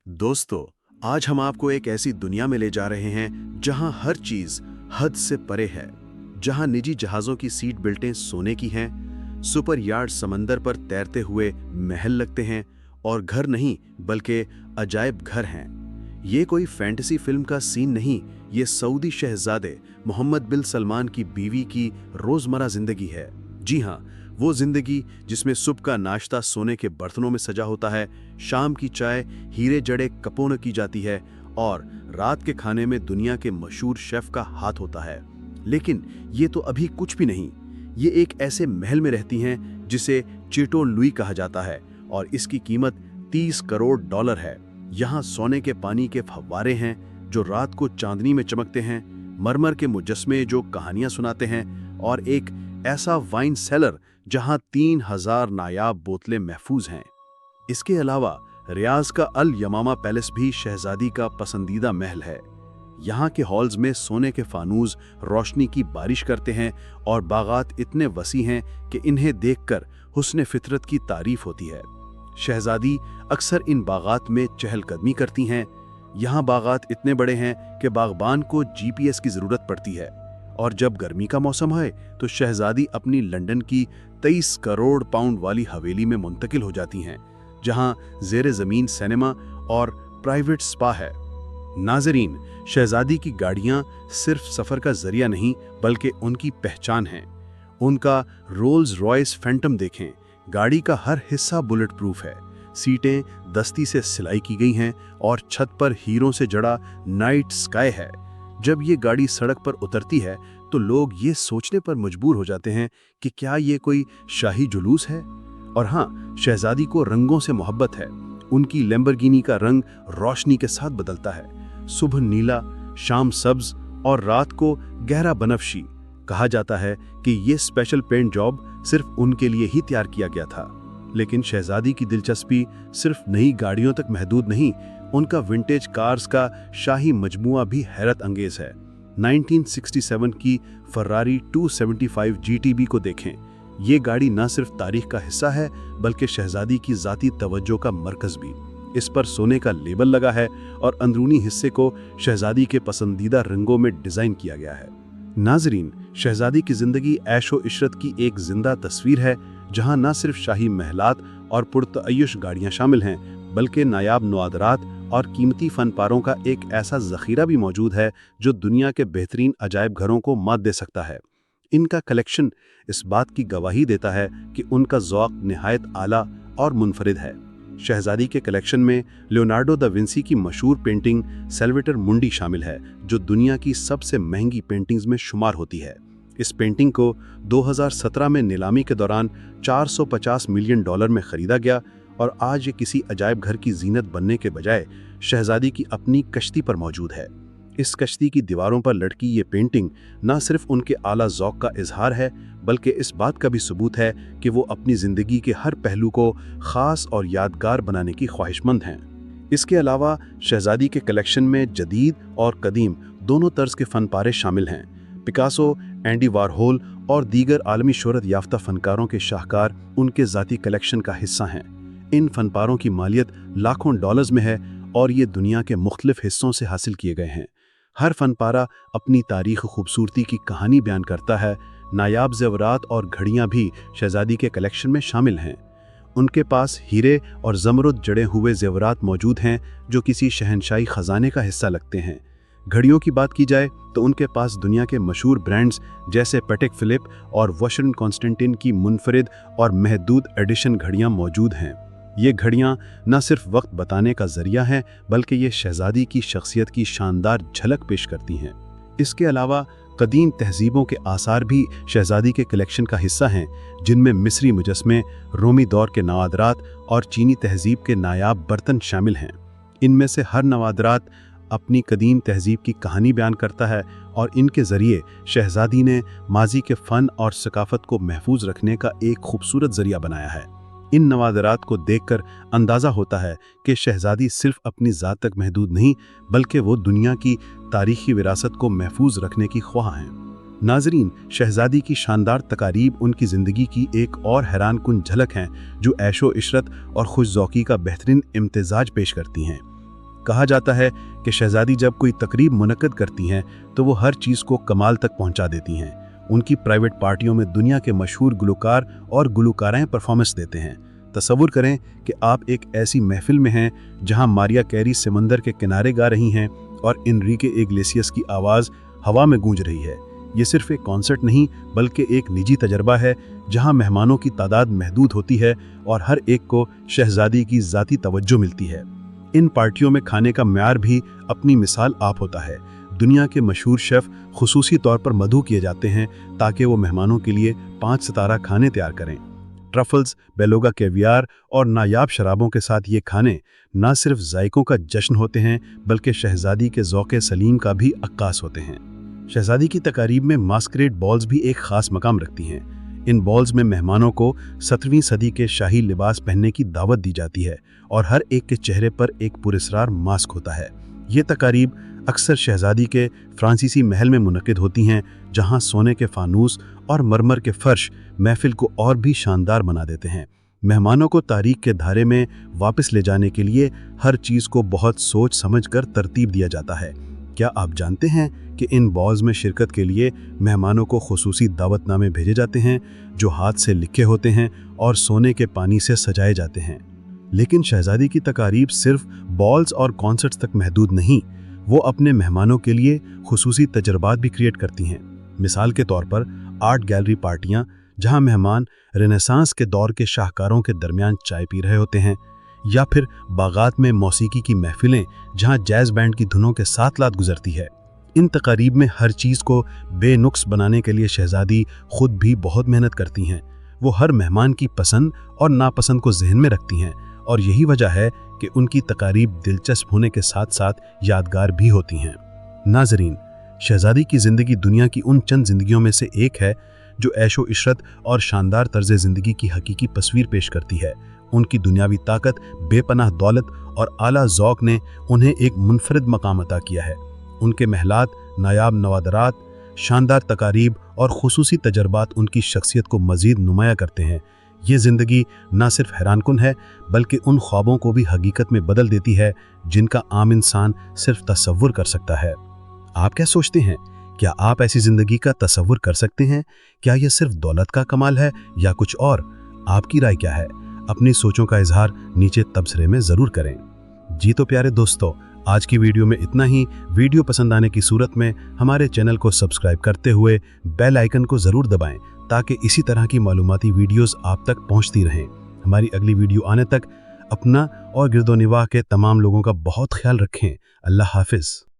दोस्तों, आज हम आपको एक ऐसी दुनिया में ले जा रहे हैं जहां हर चीज हद से परे है, जहां निजी जहाजों की सीट बेल्टें सोने की हैं, सुपर यार्ड समंदर पर तैरते हुए महल लगते हैं और घर नहीं बल्कि अजायब घर हैं। ये कोई फैंटेसी फिल्म का सीन नहीं, ये सऊदी शहजादे मोहम्मद बिन सलमान की बीवी की रोजमर्रा जिंदगी है। जी हाँ, वो जिंदगी जिसमें सुबह का नाश्ता सोने के बर्तनों में सजा होता है, शाम की चाय हीरे जड़े कपों में की जाती है और रात के खाने में दुनिया के मशहूर शेफ का हाथ होता है। लेकिन ये तो अभी कुछ भी नहीं। ये एक ऐसे महल में रहती हैं जिसे चीटो लुई कहा जाता है और इसकी कीमत 30 करोड़ डॉलर है। यहाँ सोने के पानी के फव्वारे हैं जो रात को चांदनी में चमकते हैं, मरमर के मुजस्मे जो कहानियां सुनाते हैं और एक ऐसा वाइन सेलर जहां 3000 नायाब बोतलें महफूज हैं। इसके अलावा रियाज का अल यमामा पैलेस भी शहजादी का पसंदीदा महल है। यहाँ के हॉल्स में सोने के फानूस रोशनी की बारिश करते हैं और बागात इतने वसी हैं कि इन्हें देखकर हुस्न फितरत की तारीफ होती है। शहजादी अक्सर इन बागात में चहलकदमी करती हैं। यहाँ बागात इतने बड़े हैं कि बागबान को जीपीएस की जरूरत पड़ती है और जब गर्मी का मौसम है तो शहजादी अपनी लंदन की 23 करोड़ पाउंड वाली हवेली में मुंतकिल हो जाती हैं, जहां जेरे जमीन सिनेमा और प्राइवेट स्पा है। नाजरीन, शहजादी की गाड़ियां सिर्फ सफर का जरिया नहीं बल्कि उनकी पहचान है। उनका रोल्स रॉयस फैंटम देखें, गाड़ी का हर हिस्सा बुलेट प्रूफ है, सीटें दस्ती से सिलाई की गई हैं और छत पर हीरों से जड़ा नाइट स्काई है। जब ये गाड़ी सड़क पर उतरती है तो लोग ये सोचने पर मजबूर हो जाते हैं कि क्या ये कोई शाही जुलूस है। और हाँ, शहजादी को रंगों से मोहब्बत है। उनकी लैम्बोर्गिनी का रंग रोशनी के साथ बदलता है, सुबह नीला, शाम सब्ज और रात को गहरा बनफशी। कहा जाता है कि ये स्पेशल पेंट जॉब सिर्फ उनके लिए ही तैयार किया गया था। लेकिन शहजादी की दिलचस्पी सिर्फ नई गाड़ियों तक महदूद नहीं, उनका विंटेज कार्स का शाही मजमुआ भी हैरत अंगेज है। 1967 की फरारी 275 जीटीबी को देखें। ये गाड़ी न सिर्फ तारीख का हिस्सा है बल्कि शहजादी की जाती तवज्जो का मरकज भी। इस पर सोने का लेबल लगा है और अंदरूनी हिस्से को शहजादी के पसंदीदा रंगों में डिजाइन किया गया है। नाजरीन, शहजादी की जिंदगी ऐशो इशरत की एक जिंदा तस्वीर है, जहां न सिर्फ शाही महलात और पुरतअय्युश गाड़ियां शामिल हैं बल्कि नायाब नवादरात और कीमती फनपारों का एक ऐसा जखीरा भी मौजूद है जो दुनिया के बेहतरीन अजायब घरों को मात दे सकता है। इनका कलेक्शन इस बात की गवाही देता है कि उनका ज़ौक़ निहायत आला और मुनफरिद है। शहजादी के कलेक्शन में लियोनार्डो दा विंसी की मशहूर पेंटिंग सेल्वेटर मुंडी शामिल है, जो दुनिया की सबसे महंगी पेंटिंग्स में शुमार होती है। इस पेंटिंग को 2017 में नीलामी के दौरान 450 मिलियन डॉलर में खरीदा गया और आज ये किसी अजायब घर की जीनत बनने के बजाय शहजादी की अपनी कश्ती पर मौजूद है। इस कश्ती की दीवारों पर लटकी ये पेंटिंग न सिर्फ उनके आला ज़ौक़ का इजहार है बल्कि इस बात का भी सबूत है कि वो अपनी ज़िंदगी के हर पहलू को ख़ास और यादगार बनाने की ख्वाहिशमंद हैं। इसके अलावा शहजादी के कलेक्शन में जदीद और कदीम दोनों तर्ज के फ़नपारे शामिल हैं। पिकासो, एंडी वारहोल और दीगर आलमी शोहरत याफ्ता फ़नकारों के शाहकार उनके ज़ाती कलेक्शन का हिस्सा हैं। इन फनपारों की मालियत लाखों डॉलर्स में है और ये दुनिया के मुख्तलिफ हिस्सों से हासिल किए गए हैं। हर फनपारा अपनी तारीख खूबसूरती की कहानी बयान करता है। नायाब ज़ेवरात और घड़ियां भी शहजादी के कलेक्शन में शामिल हैं। उनके पास हीरे और ज़मरुद जड़े हुए ज़ेवरात मौजूद हैं जो किसी शहनशाही ख़जाने का हिस्सा लगते हैं। घड़ियों की बात की जाए तो उनके पास दुनिया के मशहूर ब्रांड्स जैसे पैटेक फिलिप और वॉशरन कॉन्स्टेंटिन की मुनफरिद और महदूद एडिशन घड़ियां मौजूद हैं। ये घड़ियां न सिर्फ वक्त बताने का जरिया हैं बल्कि ये शहजादी की शख्सियत की शानदार झलक पेश करती हैं। इसके अलावा कदीम तहजीबों के आसार भी शहजादी के कलेक्शन का हिस्सा हैं, जिनमें मिस्री मुजस्मे, रोमी दौर के नवादरात और चीनी तहजीब के नायाब बर्तन शामिल हैं। इनमें से हर नवादरात अपनी कदीम तहजीब की कहानी बयान करता है और इनके ज़रिए शहजादी ने माजी के फ़न और सकाफ़त को महफूज रखने का एक खूबसूरत ज़रिया बनाया है। इन नवादरात को देखकर अंदाज़ा होता है कि शहजादी सिर्फ अपनी ज़ात तक महदूद नहीं बल्कि वो दुनिया की तारीख़ी विरासत को महफूज रखने की ख्वाह हैं। नाजरीन, शहजादी की शानदार तकारीब उनकी ज़िंदगी की एक और हैरान कुन झलक हैं जो ऐशो इशरत और खुश ज़ौक़ी का बेहतरीन इम्तिज़ाज पेश करती हैं। कहा जाता है कि शहजादी जब कोई तकरीब मुनक्कद करती हैं तो वो हर चीज़ को कमाल तक पहुंचा देती हैं। उनकी प्राइवेट पार्टियों में दुनिया के मशहूर गुलकार और गुलकाराएं परफॉर्मेंस देते हैं। तसव्वुर करें कि आप एक ऐसी महफिल में हैं जहां मारिया कैरी समंदर के किनारे गा रही हैं और एनरिके इग्लेसियस की आवाज़ हवा में गूंज रही है। ये सिर्फ एक कॉन्सर्ट नहीं बल्कि एक निजी तजर्बा है जहां मेहमानों की तादाद महदूद होती है और हर एक को शहजादी की ज़ाती तवज्जो मिलती है। इन पार्टियों में खाने का म्यार भी अपनी मिसाल आप होता है। दुनिया के मशहूर शेफ़ खुसूसी तौर पर मदऊ किए जाते हैं ताकि वो मेहमानों के लिए 5 सितारा खाने तैयार करें। ट्रफल्स, बेलोगा कैवियार और नायाब शराबों के साथ ये खाने न सिर्फ जायकों का जश्न होते हैं बल्कि शहजादी के ज़ौक़े सलीम का भी अक्कास होते हैं। शहजादी की तकारीब में मास्करेड बॉल्स भी एक ख़ास मकाम रखती हैं। इन बॉल्स में मेहमानों को 17वीं सदी के शाही लिबास पहनने की दावत दी जाती है और हर एक के चेहरे पर एक पुरस्रार मास्क होता है। ये तकारीब अक्सर शहजादी के फ्रांसीसी महल में मुनक्किद होती हैं, जहां सोने के फानूस और मरमर के फर्श महफिल को और भी शानदार बना देते हैं। मेहमानों को तारीख के धारे में वापस ले जाने के लिए हर चीज़ को बहुत सोच समझ कर तरतीब दिया जाता है। क्या आप जानते हैं कि इन बॉल्स में शिरकत के लिए मेहमानों को खुसूसी दावतनामे भेजे जाते हैं जो हाथ से लिखे होते हैं और सोने के पानी से सजाए जाते हैं। लेकिन शहजादी की तकारीब सिर्फ बॉल्स और कॉन्सर्ट्स तक महदूद नहीं, वो अपने मेहमानों के लिए खुसूसी तजर्बात भी क्रिएट करती हैं। मिसाल के तौर पर आर्ट गैलरी पार्टियां जहां मेहमान रेनेसांस के दौर के शाहकारों के दरमियान चाय पी रहे होते हैं, या फिर बागात में मौसीकी की महफिलें जहां जैज़ बैंड की धुनों के साथ रात गुजरती है। इन तकारीब में हर चीज़ को बेनुक्स बनाने के लिए शहजादी खुद भी बहुत मेहनत करती हैं। वो हर मेहमान की पसंद और नापसंद को जहन में रखती हैं और यही वजह है कि उनकी तकारीब दिलचस्प होने के साथ साथ यादगार भी होती हैं। नाज़रीन, शहजादी की ज़िंदगी दुनिया की उन चंद ज़िंदगियों में से एक है जो ऐशो इशरत और शानदार तर्ज़ ज़िंदगी की हकीकी तस्वीर पेश करती है। उनकी दुनियावी ताकत, बेपनाह दौलत और आला ज़ौक़ ने उन्हें एक मुनफरिद मकाम अता किया है। उनके महलात, नायाब नवादरात, शानदार तकारीब और खुसूसी तजर्बात उनकी शख्सियत को मज़ीद नुमाया करते हैं। ये ज़िंदगी ना सिर्फ हैरानकुन है बल्कि उन ख्वाबों को भी हकीकत में बदल देती है जिनका आम इंसान सिर्फ तसव्वुर कर सकता है। आप क्या सोचते हैं? क्या आप ऐसी ज़िंदगी का तसव्वुर कर सकते हैं? क्या यह सिर्फ दौलत का कमाल है या कुछ और? आपकी राय क्या है? अपनी सोचों का इजहार नीचे तबसरे में ज़रूर करें। जी तो प्यारे दोस्तों, आज की वीडियो में इतना ही। वीडियो पसंद आने की सूरत में हमारे चैनल को सब्सक्राइब करते हुए बेल आइकन को ज़रूर दबाएं ताकि इसी तरह की मालूमाती वीडियोस आप तक पहुंचती रहें। हमारी अगली वीडियो आने तक अपना और गिरदोनिवाह के तमाम लोगों का बहुत ख्याल रखें। अल्लाह हाफिज़।